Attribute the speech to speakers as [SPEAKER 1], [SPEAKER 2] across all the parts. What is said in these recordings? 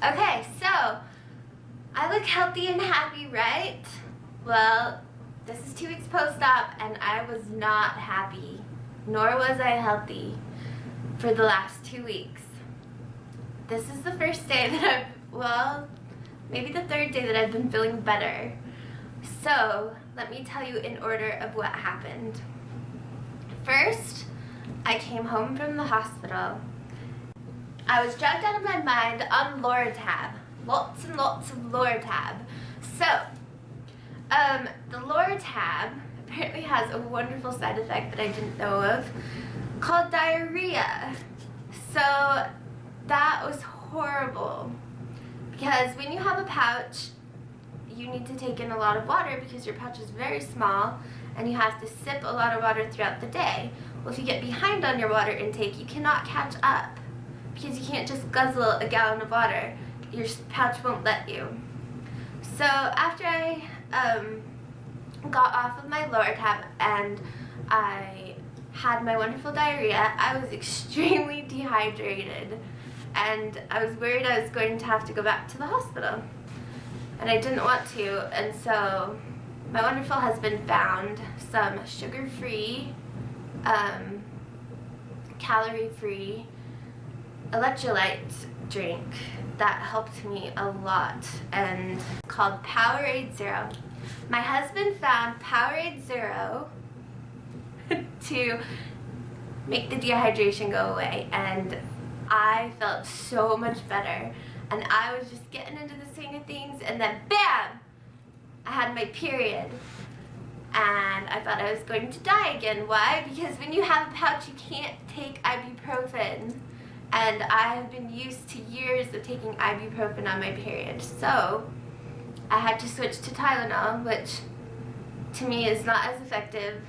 [SPEAKER 1] Okay, so I look healthy and happy, right? Well, this is 2 weeks post-op and I was not happy, nor was I healthy for the last 2 weeks. This is the first day that maybe the third day that I've been feeling better. So, let me tell you in order of what happened. First, I came home from the hospital. I was drugged out of my mind on Loratab. Lots and lots of Loratab. So, the Loratab apparently has a wonderful side effect that I didn't know of called diarrhea. So, that was horrible. Because when you have a pouch, you need to take in a lot of water because your pouch is very small and you have to sip a lot of water throughout the day. Well, if you get behind on your water intake, you cannot catch up because you can't just guzzle a gallon of water. Your pouch won't let you. So after I got off of my Loratab and I had my wonderful diarrhea, I was extremely dehydrated and I was worried I was going to have to go back to the hospital. And I didn't want to, and so my wonderful husband found some sugar-free, calorie-free electrolyte drink that helped me a lot and called Powerade Zero. My husband found Powerade Zero to make the dehydration go away, and I felt so much better. And I was just getting into the swing of things, and then BAM! I had my period. And I thought I was going to die again. Why? Because when you have a pouch, you can't take ibuprofen. And I have been used to years of taking ibuprofen on my period. So, I had to switch to Tylenol, which to me is not as effective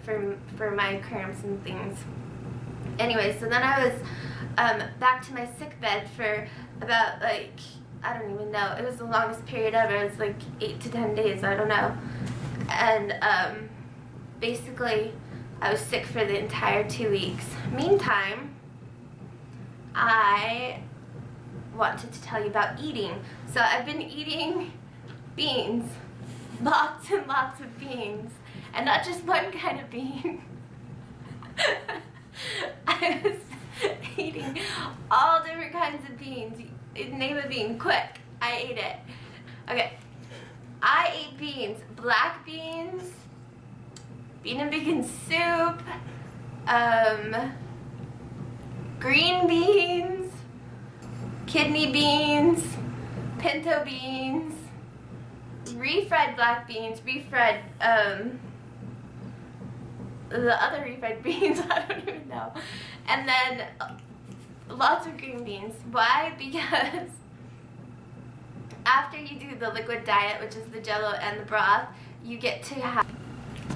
[SPEAKER 1] for my cramps and things. Anyway, so then I was back to my sick bed for about, I don't even know, it was the longest period ever. It was like 8 to 10 days, I don't know. And basically I was sick for the entire 2 weeks. Meantime, I wanted to tell you about eating. So I've been eating beans, lots and lots of beans, and not just one kind of bean. I was eating all different kinds of beans. Name a bean, quick. I ate it. Okay. I ate beans. Black beans, bean and bacon soup, green beans, kidney beans, pinto beans, refried black beans, refried, the other refried beans, I don't even know. And then lots of green beans. Why? Because after you do the liquid diet, which is the jello and the broth, you get to have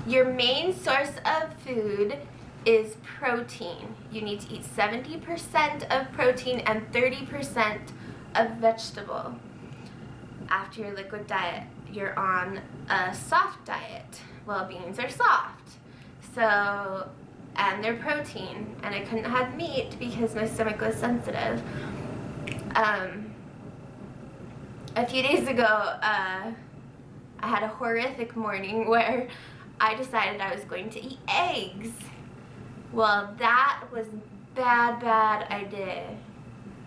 [SPEAKER 1] your main source of food is protein. You need to eat 70% of protein and 30% of vegetable. After your liquid diet, you're on a soft diet. Well, beans are soft. So, and they're protein, and I couldn't have meat because my stomach was sensitive. A few days ago, I had a horrific morning where I decided I was going to eat eggs. Well, that was bad idea.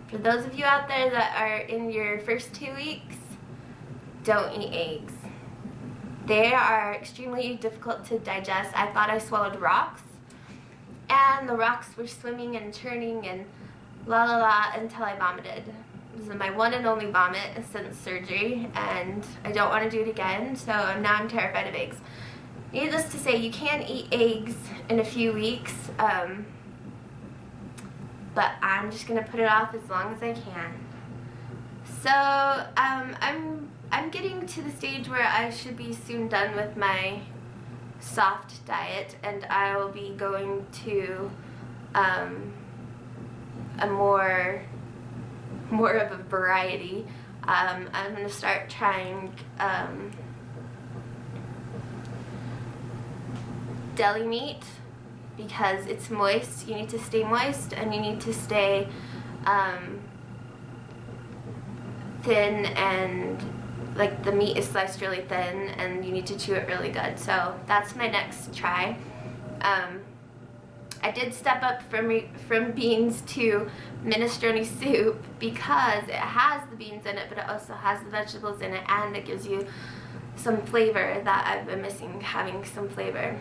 [SPEAKER 1] For those of you out there that are in your first 2 weeks, don't eat eggs. They are extremely difficult to digest. I thought I swallowed rocks, and the rocks were swimming and churning and la la la until I vomited. This is my one and only vomit since surgery, and I don't want to do it again, so now I'm terrified of eggs. Needless to say, you can eat eggs in a few weeks, but I'm just going to put it off as long as I can. So, I'm getting to the stage where I should be soon done with my soft diet, and I will be going to a more of a variety. I'm going to start trying deli meat because it's moist. You need to stay moist, and you need to stay thin, and like the meat is sliced really thin, and you need to chew it really good. So that's my next try. I did step up from beans to minestrone soup because it has the beans in it, but it also has the vegetables in it, and it gives you some flavor that I've been missing, having some flavor.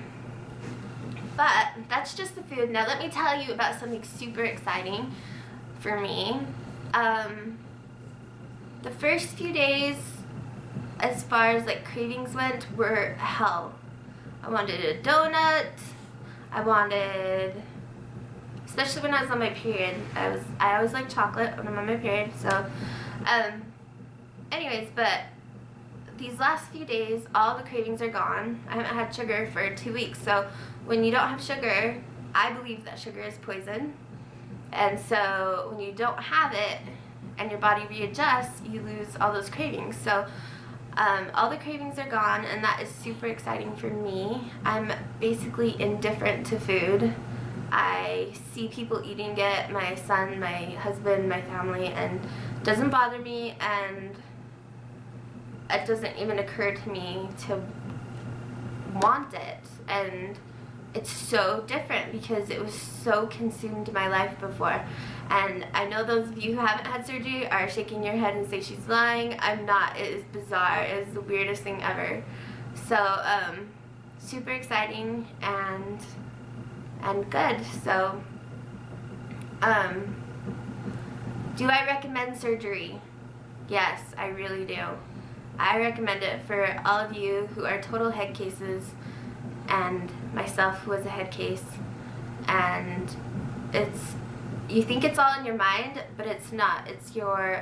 [SPEAKER 1] But that's just the food. Now let me tell you about something super exciting for me. The first few days, as far as like cravings went, were hell. I wanted a donut. I wanted, especially when I was on my period, I always like chocolate when I'm on my period. So, anyways, but these last few days, all the cravings are gone. I haven't had sugar for 2 weeks. So when you don't have sugar, I believe that sugar is poison. And so when you don't have it and your body readjusts, you lose all those cravings. So all the cravings are gone, and that is super exciting for me. I'm basically indifferent to food. I see people eating it, my son, my husband, my family, and it doesn't bother me, and it doesn't even occur to me to want it. And it's so different because it was so consumed my life before. And I know those of you who haven't had surgery are shaking your head and say she's lying. I'm not. It is bizarre. It is the weirdest thing ever. So super exciting and good. So do I recommend surgery? Yes, I really do. I recommend it for all of you who are total head cases, and myself who was a head case. And you think it's all in your mind, but it's not. It's your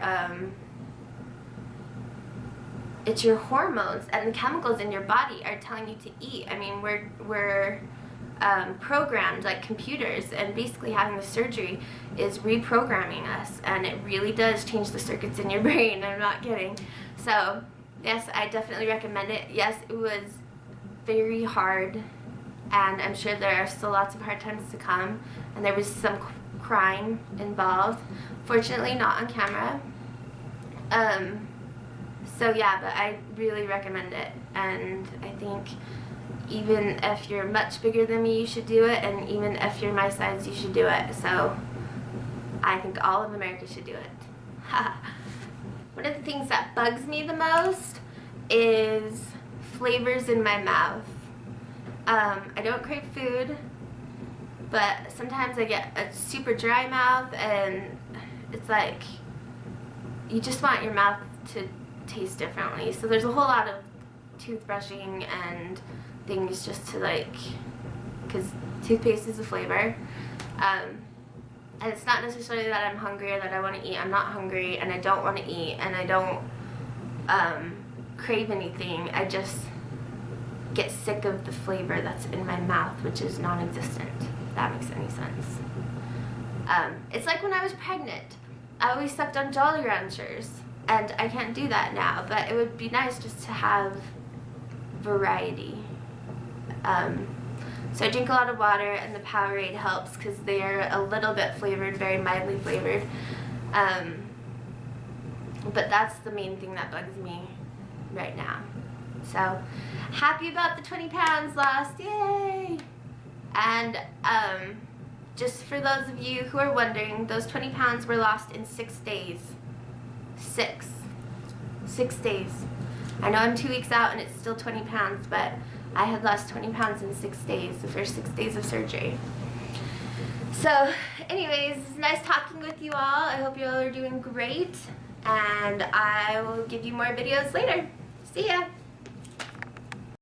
[SPEAKER 1] hormones and the chemicals in your body are telling you to eat. I mean, we're programmed like computers, and basically having the surgery is reprogramming us, and it really does change the circuits in your brain. I'm not kidding. So yes, I definitely recommend it. Yes, it was very hard, and I'm sure there are still lots of hard times to come, and there was some crying involved. Fortunately, not on camera. So yeah, but I really recommend it, and I think even if you're much bigger than me, you should do it, and even if you're my size, you should do it. So I think all of America should do it. One of the things that bugs me the most is flavors in my mouth. I don't crave food, but sometimes I get a super dry mouth, and it's like you just want your mouth to taste differently. So there's a whole lot of toothbrushing and things just to like, because toothpaste is a flavor. And it's not necessarily that I'm hungry or that I want to eat. I'm not hungry, and I don't want to eat, and I don't crave anything. I just get sick of the flavor that's in my mouth, which is non-existent, if that makes any sense. It's like when I was pregnant. I always sucked on Jolly Ranchers, and I can't do that now, but it would be nice just to have variety. So I drink a lot of water, and the Powerade helps because they are a little bit flavored, very mildly flavored. But that's the main thing that bugs me right now. So happy about the 20 pounds lost, yay! And just for those of you who are wondering, those 20 pounds were lost in 6 days. 6 days. I know I'm 2 weeks out and it's still 20 pounds, but I had lost 20 pounds in 6 days, the first 6 days of surgery. So anyways, it's nice talking with you all. I hope you all are doing great, and I will give you more videos later. See ya!